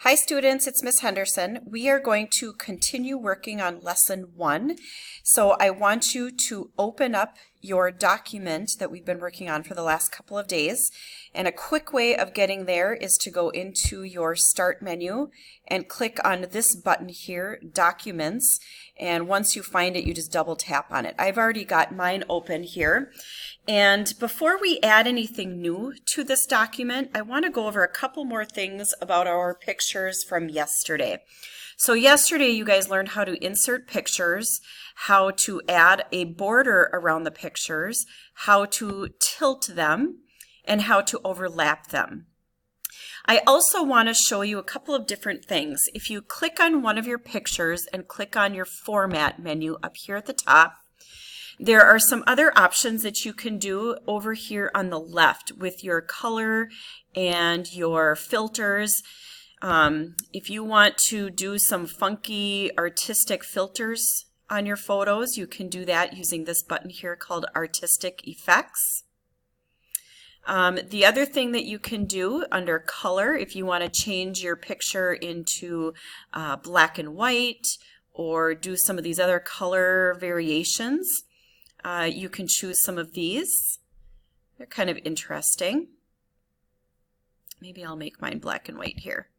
Hi students, it's Miss Henderson. We are going to continue working on lesson 1. So I want you to open up your document that we've been working on for the last couple of days. And a quick way of getting there is to go into your start menu and click on this button here, Documents. And once you find it, you just double tap on it. I've already got mine open here. And before we add anything new to this document, I want to go over a couple more things about our pictures from yesterday. So yesterday you guys learned how to insert pictures, how to add a border around the pictures, how to tilt them, and how to overlap them. I also want to show you a couple of different things. If you click on one of your pictures and click on your Format menu up here at the top, there are some other options that you can do over here on the left with your color and your filters. If you want to do some funky artistic filters on your photos, you can do that using this button here called Artistic Effects. The other thing that you can do under color, if you want to change your picture into black and white or do some of these other color variations, you can choose some of these. They're kind of interesting. Maybe I'll make mine black and white here.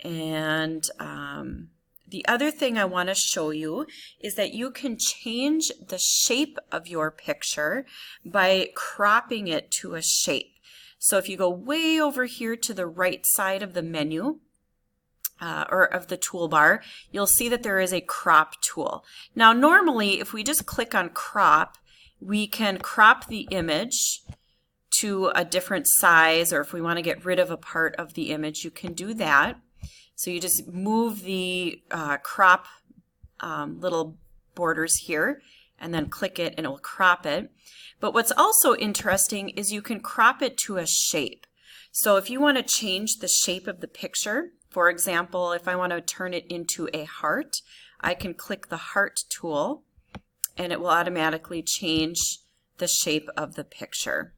And the other thing I want to show you is that you can change the shape of your picture by cropping it to a shape. So if you go way over here to the right side of the menu, or of the toolbar, you'll see that there is a crop tool. Now normally if we just click on crop, we can crop the image to a different size, or if we want to get rid of a part of the image, you can do that. So you just move the crop little borders here and then click it and it will crop it. But what's also interesting is you can crop it to a shape. So if you want to change the shape of the picture, for example, if I want to turn it into a heart, I can click the heart tool and it will automatically change the shape of the picture.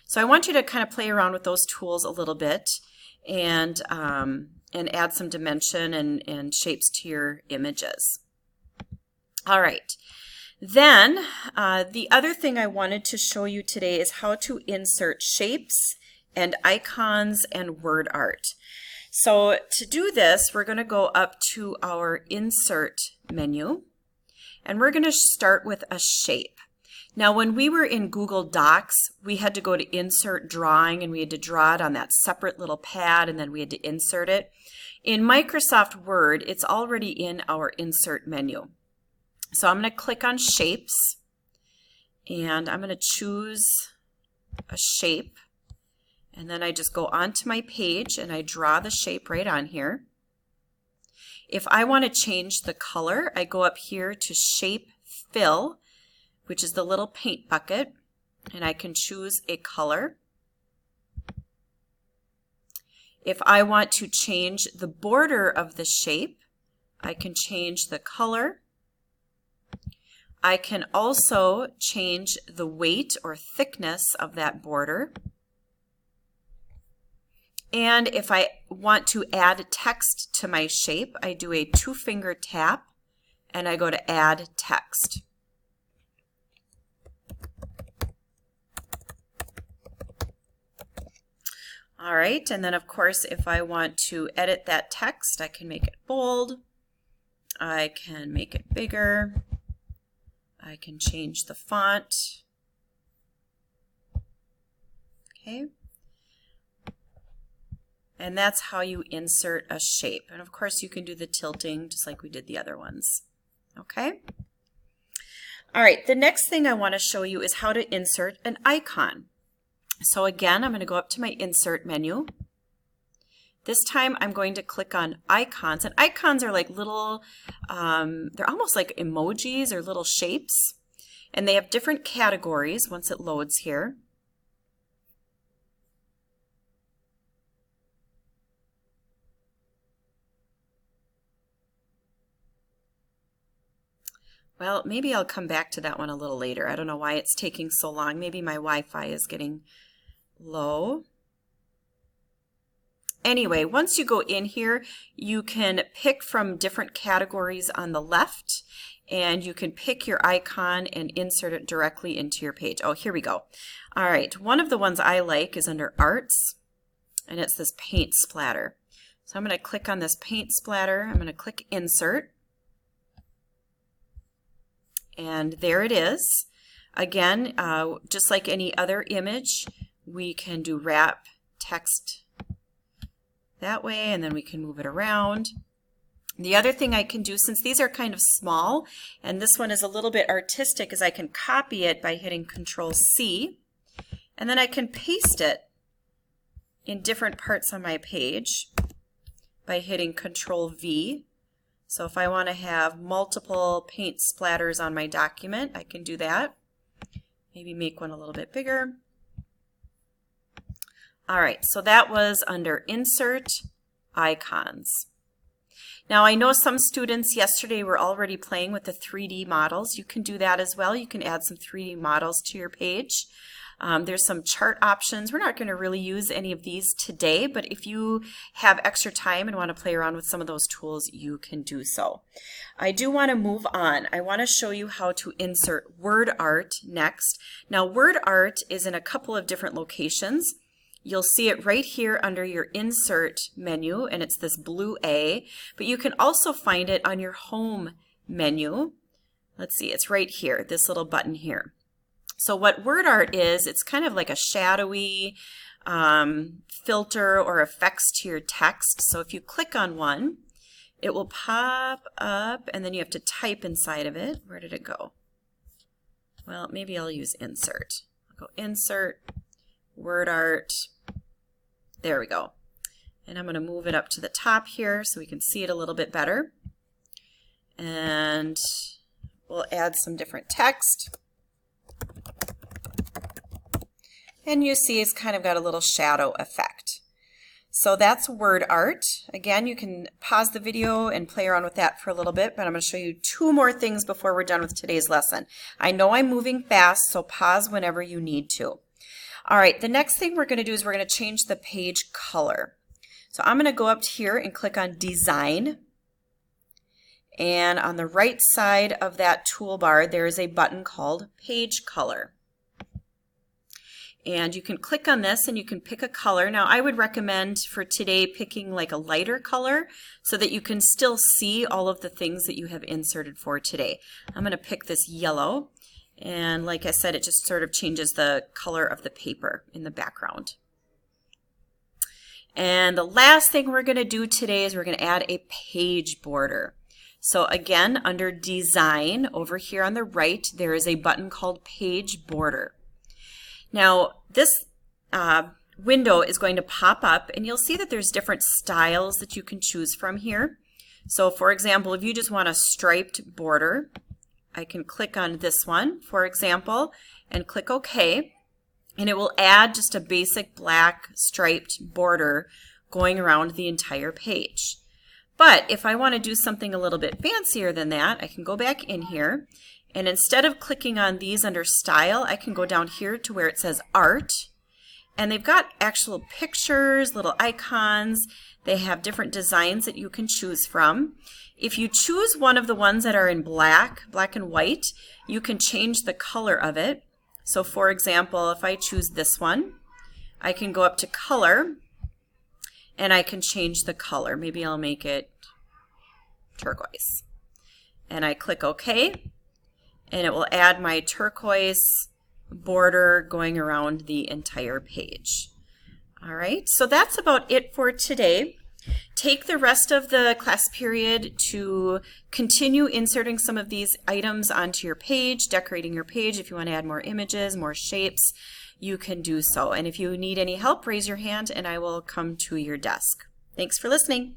So I want you to kind of play around with those tools a little bit and add some dimension and shapes to your images. All right. Then the other thing I wanted to show you today is how to insert shapes and icons and word art. So to do this, we're going to go up to our Insert menu, and we're going to start with a shape. Now when we were in Google Docs, we had to go to Insert Drawing, and we had to draw it on that separate little pad, and then we had to insert it. In Microsoft Word, it's already in our Insert menu. So I'm going to click on Shapes, and I'm going to choose a shape. And then I just go onto my page and I draw the shape right on here. If I want to change the color, I go up here to Shape Fill, which is the little paint bucket, and I can choose a color. If I want to change the border of the shape, I can change the color. I can also change the weight or thickness of that border. And if I want to add text to my shape, I do a 2-finger tap and I go to Add Text. All right, and then of course if I want to edit that text, I can make it bold, I can make it bigger, I can change the font. Okay. And that's how you insert a shape. And of course you can do the tilting just like we did the other ones. Okay? All right, the next thing I want to show you is how to insert an icon. So again, I'm going to go up to my Insert menu. This time I'm going to click on Icons. And icons are like little, they're almost like emojis or little shapes. And they have different categories once it loads here. Well, maybe I'll come back to that one a little later. I don't know why it's taking so long. Maybe my Wi-Fi is getting low. Anyway, once you go in here, you can pick from different categories on the left, and you can pick your icon and insert it directly into your page. Oh, here we go. All right, one of the ones I like is under Arts, and it's this paint splatter. So I'm going to click on this paint splatter. I'm going to click Insert, and there it is. Again, just like any other image, we can do wrap text that way, and then we can move it around. The other thing I can do, since these are kind of small, and this one is a little bit artistic, is I can copy it by hitting Control-C, and then I can paste it in different parts on my page by hitting Control-V. So if I want to have multiple paint splatters on my document, I can do that. Maybe make one a little bit bigger. All right, so that was under Insert, Icons. Now I know some students yesterday were already playing with the 3D models. You can do that as well. You can add some 3D models to your page. There's some chart options. We're not going to really use any of these today, but if you have extra time and want to play around with some of those tools, you can do so. I do want to move on. I want to show you how to insert word art next. Now word art is in a couple of different locations. You'll see it right here under your Insert menu, and it's this blue A, but you can also find it on your Home menu. Let's see, it's right here, this little button here. So what word art is, it's kind of like a shadowy filter or effects to your text. So if you click on one, it will pop up, and then you have to type inside of it. Where did it go? Well, maybe I'll use Insert. I'll go Insert, word art. There we go. And I'm going to move it up to the top here so we can see it a little bit better. And we'll add some different text. And you see it's kind of got a little shadow effect. So that's word art. Again, you can pause the video and play around with that for a little bit, but I'm going to show you two more things before we're done with today's lesson. I know I'm moving fast, so pause whenever you need to. All right, the next thing we're going to do is we're going to change the page color. So I'm going to go up here and click on Design. And on the right side of that toolbar, there is a button called Page Color. And you can click on this and you can pick a color. Now I would recommend for today picking like a lighter color so that you can still see all of the things that you have inserted for today. I'm going to pick this yellow, and like I said, it just sort of changes the color of the paper in the background. And the last thing we're going to do today is we're going to add a page border. So again, under Design over here on the right, there is a button called Page Border. Now this window is going to pop up, and you'll see that there's different styles that you can choose from here. So for example, if you just want a striped border, I can click on this one, for example, and click OK, and it will add just a basic black striped border going around the entire page. But if I want to do something a little bit fancier than that, I can go back in here, and instead of clicking on these under Style, I can go down here to where it says Art, and they've got actual pictures, little icons. They have different designs that you can choose from. If you choose one of the ones that are in black and white, you can change the color of it. So for example, if I choose this one, I can go up to Color, and I can change the color. Maybe I'll make it turquoise. And I click OK. And it will add my turquoise border going around the entire page. All right, so that's about it for today. Take the rest of the class period to continue inserting some of these items onto your page, decorating your page. If you want to add more images, more shapes, you can do so. And if you need any help, raise your hand and I will come to your desk. Thanks for listening.